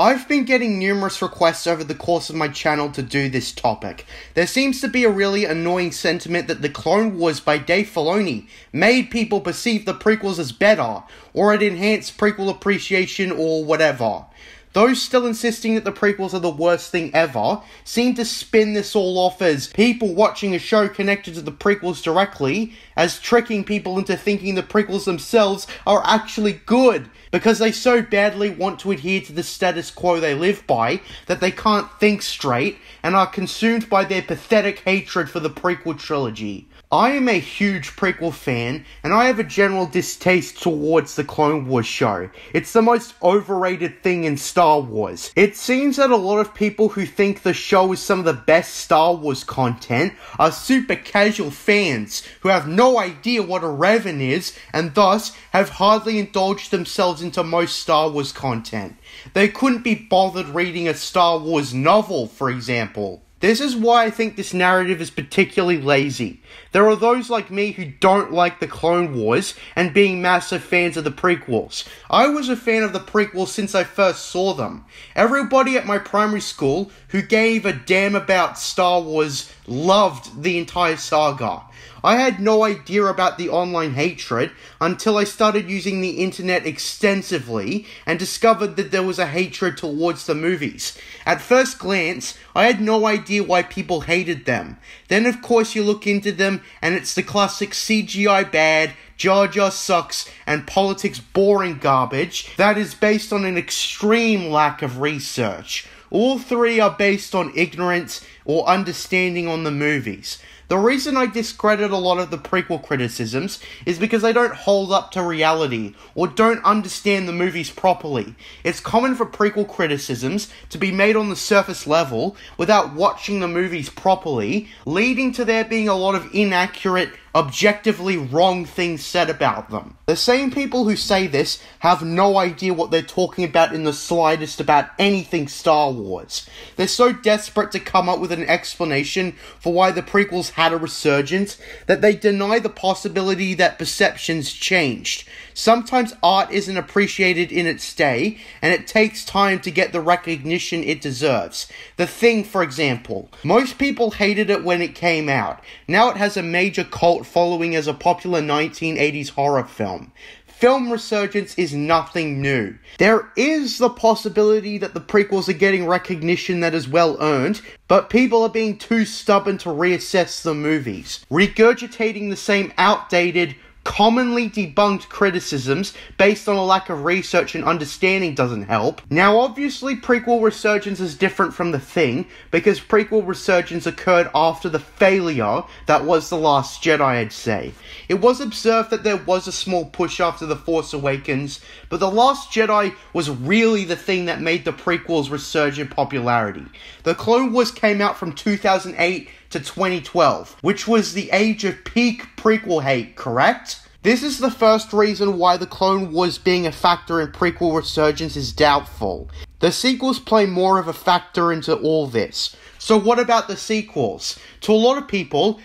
I've been getting numerous requests over the course of my channel to do this topic. There seems to be a really annoying sentiment that the Clone Wars by Dave Filoni made people perceive the prequels as better, or it enhanced prequel appreciation, or whatever. Those still insisting that the prequels are the worst thing ever seem to spin this all off as people watching a show connected to the prequels directly, as tricking people into thinking the prequels themselves are actually good, because they so badly want to adhere to the status quo they live by that they can't think straight and are consumed by their pathetic hatred for the prequel trilogy. I am a huge prequel fan, and I have a general distaste towards the Clone Wars show. It's the most overrated thing in Star Wars. It seems that a lot of people who think the show is some of the best Star Wars content are super casual fans who have no idea what a Revan is, and thus have hardly indulged themselves into most Star Wars content. They couldn't be bothered reading a Star Wars novel, for example. This is why I think this narrative is particularly lazy. There are those like me who don't like the Clone Wars and being massive fans of the prequels. I was a fan of the prequels since I first saw them. Everybody at my primary school who gave a damn about Star Wars loved the entire saga. I had no idea about the online hatred until I started using the internet extensively and discovered that there was a hatred towards the movies. At first glance, I had no idea why people hated them. Then of course you look into them and it's the classic CGI bad, Jar Jar sucks, and politics boring garbage that is based on an extreme lack of research. All three are based on ignorance or understanding on the movies. The reason I discredit a lot of the prequel criticisms is because they don't hold up to reality or don't understand the movies properly. It's common for prequel criticisms to be made on the surface level without watching the movies properly, leading to there being a lot of inaccurate, objectively wrong things said about them. The same people who say this have no idea what they're talking about in the slightest about anything Star Wars. They're so desperate to come up with an explanation for why the prequels had a resurgence that they deny the possibility that perceptions changed. Sometimes art isn't appreciated in its day, and it takes time to get the recognition it deserves. The Thing, for example. Most people hated it when it came out. Now it has a major cult following as a popular 1980s horror film. Film Resurgence is nothing new. There is the possibility that the prequels are getting recognition that is well earned, but people are being too stubborn to reassess the movies. Regurgitating the same outdated, commonly debunked criticisms based on a lack of research and understanding doesn't help. Now obviously Prequel Resurgence is different from The Thing, because Prequel Resurgence occurred after the failure that was The Last Jedi, I'd say. It was observed that there was a small push after The Force Awakens, but The Last Jedi was really the thing that made the prequels resurge in popularity. The Clone Wars came out from 2008 to 2012, which was the age of peak prequel hate, correct? This is the first reason why the Clone Wars being a factor in prequel resurgence is doubtful. The sequels play more of a factor into all this. So what about the sequels? To a lot of people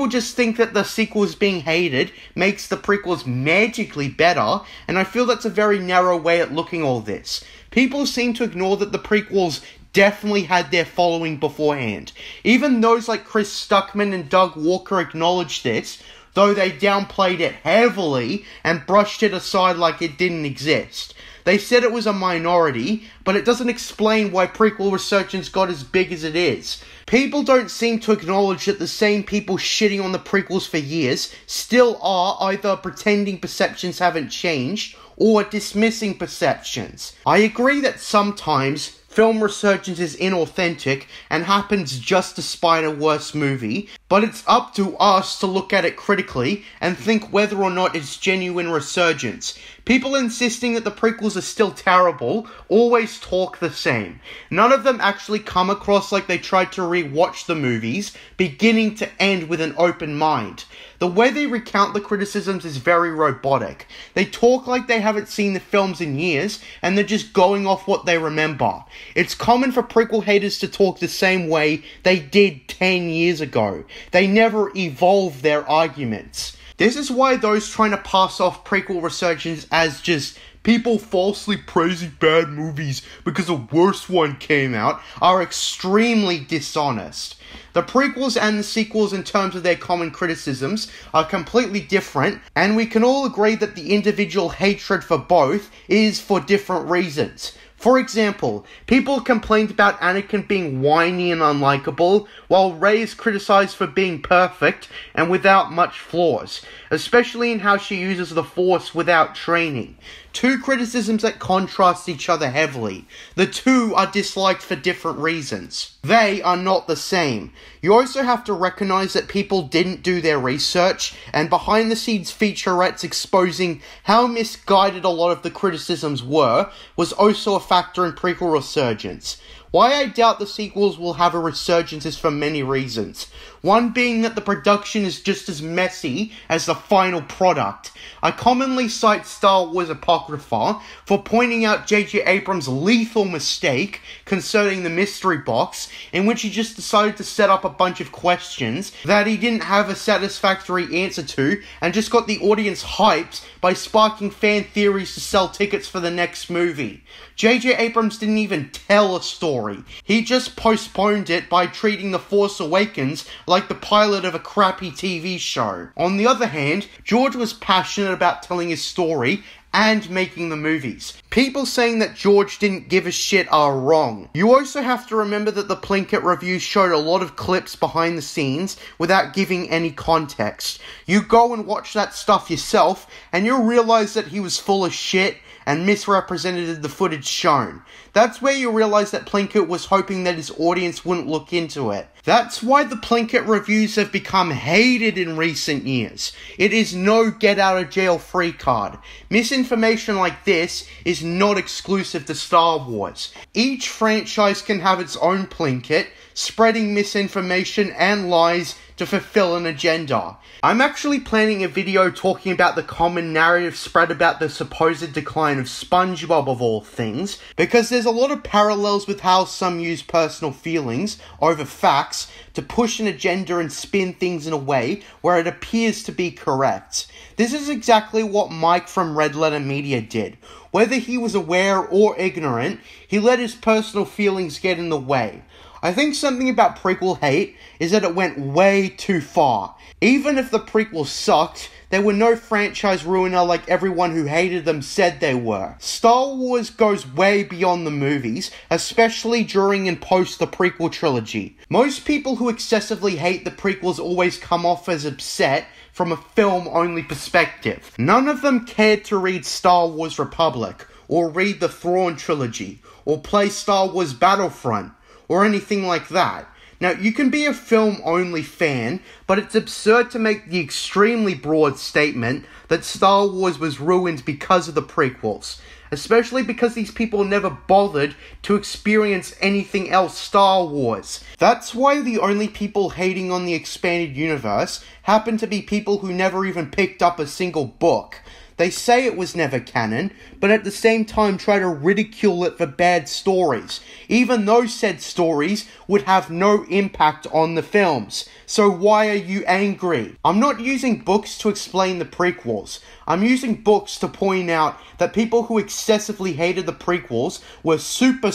just think that the sequels being hated makes the prequels magically better, and I feel that's a very narrow way at looking all this. People seem to ignore that the prequels definitely had their following beforehand. Even those like Chris Stuckman and Doug Walker acknowledged this, though they downplayed it heavily and brushed it aside like it didn't exist. They said it was a minority, but it doesn't explain why prequel resurgence got as big as it is. People don't seem to acknowledge that the same people shitting on the prequels for years still are either pretending perceptions haven't changed or dismissing perceptions. I agree that sometimes film resurgence is inauthentic and happens just despite a worse movie, but it's up to us to look at it critically and think whether or not it's genuine resurgence. People insisting that the prequels are still terrible always talk the same. None of them actually come across like they tried to re-watch the movies, beginning to end with an open mind. The way they recount the criticisms is very robotic. They talk like they haven't seen the films in years, and they're just going off what they remember. It's common for prequel haters to talk the same way they did 10 years ago. They never evolve their arguments. This is why those trying to pass off prequel resurgence as just people falsely praising bad movies because a worse one came out are extremely dishonest. The prequels and the sequels, in terms of their common criticisms, are completely different, and we can all agree that the individual hatred for both is for different reasons. For example, people complained about Anakin being whiny and unlikable, while Rey is criticized for being perfect and without much flaws, especially in how she uses the Force without training. Two criticisms that contrast each other heavily. The two are disliked for different reasons. They are not the same. You also have to recognize that people didn't do their research, and behind-the-scenes featurettes exposing how misguided a lot of the criticisms were was also a factor in Prequel Resurgence. Why I doubt the sequels will have a resurgence is for many reasons. One being that the production is just as messy as the final product. I commonly cite Star Wars Apocrypha for pointing out J.J. Abrams' lethal mistake concerning the mystery box, in which he just decided to set up a bunch of questions that he didn't have a satisfactory answer to, and just got the audience hyped by sparking fan theories to sell tickets for the next movie. J.J. Abrams didn't even tell a story. He just postponed it by treating The Force Awakens like the pilot of a crappy TV show. On the other hand, George was passionate about telling his story and making the movies. People saying that George didn't give a shit are wrong. You also have to remember that the Plinkett review showed a lot of clips behind the scenes without giving any context. You go and watch that stuff yourself and you'll realize that he was full of shit and misrepresented the footage shown. That's where you realize that Plinkett was hoping that his audience wouldn't look into it. That's why the Plinkett reviews have become hated in recent years. It is no get out of jail free card. Misinformation like this is not exclusive to Star Wars. Each franchise can have its own Plinkett, spreading misinformation and lies to fulfill an agenda. I'm actually planning a video talking about the common narrative spread about the supposed decline of SpongeBob of all things, because there's a lot of parallels with how some use personal feelings over facts to push an agenda and spin things in a way where it appears to be correct. This is exactly what Mike from Red Letter Media did. Whether he was aware or ignorant, he let his personal feelings get in the way. I think something about Prequel Hate is that it went way too far. Even if the prequels sucked, they were no franchise ruiner like everyone who hated them said they were. Star Wars goes way beyond the movies, especially during and post the Prequel Trilogy. Most people who excessively hate the prequels always come off as upset from a film-only perspective. None of them cared to read Star Wars Republic, or read the Thrawn Trilogy, or play Star Wars Battlefront, or anything like that. Now, you can be a film-only fan, but it's absurd to make the extremely broad statement that Star Wars was ruined because of the prequels, especially because these people never bothered to experience anything else Star Wars. That's why the only people hating on the expanded universe happen to be people who never even picked up a single book. They say it was never canon, but at the same time try to ridicule it for bad stories, even though said stories would have no impact on the films. So why are you angry? I'm not using books to explain the prequels. I'm using books to point out that people who excessively hated the prequels were super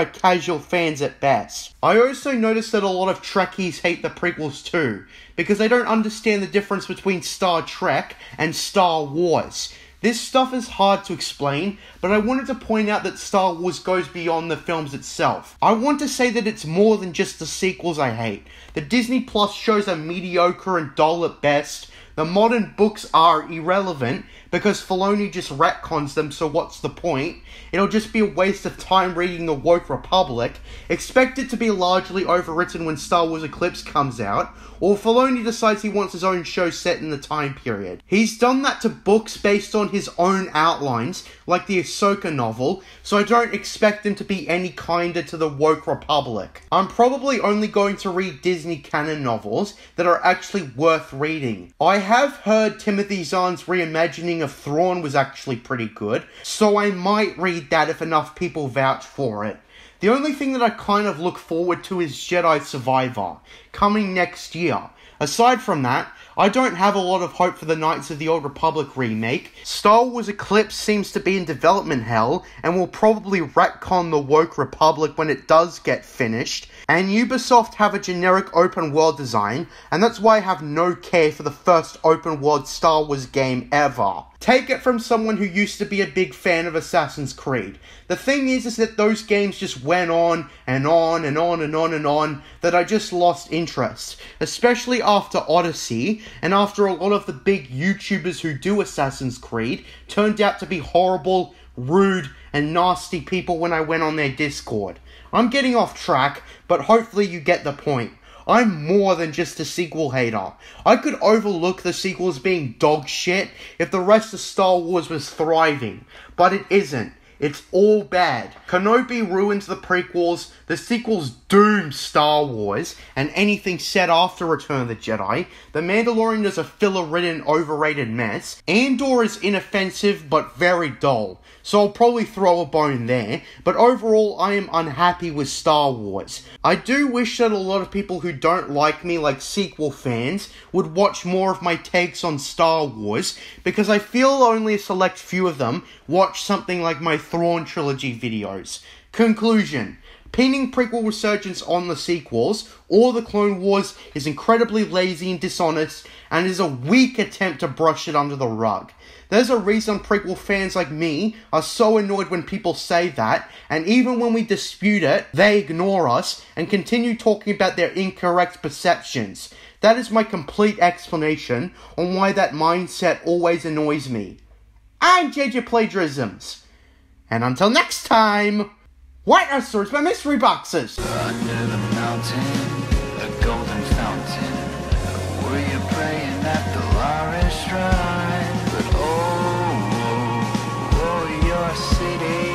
casual fans at best. I also noticed that a lot of Trekkies hate the prequels too, because they don't understand the difference between Star Trek and Star Wars. This stuff is hard to explain, but I wanted to point out that Star Wars goes beyond the films itself. I want to say that it's more than just the sequels I hate. The Disney Plus shows are mediocre and dull at best. The modern books are irrelevant because Filoni just retcons them, so what's the point? It'll just be a waste of time reading the Woke Republic. Expect it to be largely overwritten when Star Wars Eclipse comes out, or Filoni decides he wants his own show set in the time period. He's done that to books based on his own outlines, like the Ahsoka novel, so I don't expect him to be any kinder to the Woke Republic. I'm probably only going to read Disney canon novels that are actually worth reading. I have heard Timothy Zahn's reimagining of Thrawn was actually pretty good, so I might read that if enough people vouch for it. The only thing that I kind of look forward to is Jedi Survivor, coming next year. Aside from that, I don't have a lot of hope for the Knights of the Old Republic remake. Star Wars Eclipse seems to be in development hell, and will probably retcon the woke Republic when it does get finished. And Ubisoft have a generic open world design, and that's why I have no care for the first open world Star Wars game ever. Take it from someone who used to be a big fan of Assassin's Creed. The thing is that those games just went on and on and on and on and on, that I just lost interest. Especially after Odyssey, and after a lot of the big YouTubers who do Assassin's Creed turned out to be horrible, rude, and nasty people when I went on their Discord. I'm getting off track, but hopefully you get the point. I'm more than just a sequel hater. I could overlook the sequels being dog shit if the rest of Star Wars was thriving, but it isn't. It's all bad. Kenobi ruins the prequels, the sequels doom Star Wars, and anything set after Return of the Jedi. The Mandalorian is a filler-ridden, overrated mess. Andor is inoffensive, but very dull, so I'll probably throw a bone there, but overall I am unhappy with Star Wars. I do wish that a lot of people who don't like me, like sequel fans, would watch more of my takes on Star Wars, because I feel only a select few of them watch something like my Thrawn Trilogy videos. Conclusion. Pinning Prequel Resurgence on the sequels, or the Clone Wars, is incredibly lazy and dishonest, and is a weak attempt to brush it under the rug. There's a reason prequel fans like me are so annoyed when people say that, and even when we dispute it, they ignore us and continue talking about their incorrect perceptions. That is my complete explanation on why that mindset always annoys me. I'm JJ Plagiarisms, and until next time, White Earth Stories by Mystery Boxes! Under the mountain, a golden fountain, were you praying at the Laurel shrine? But oh, your city,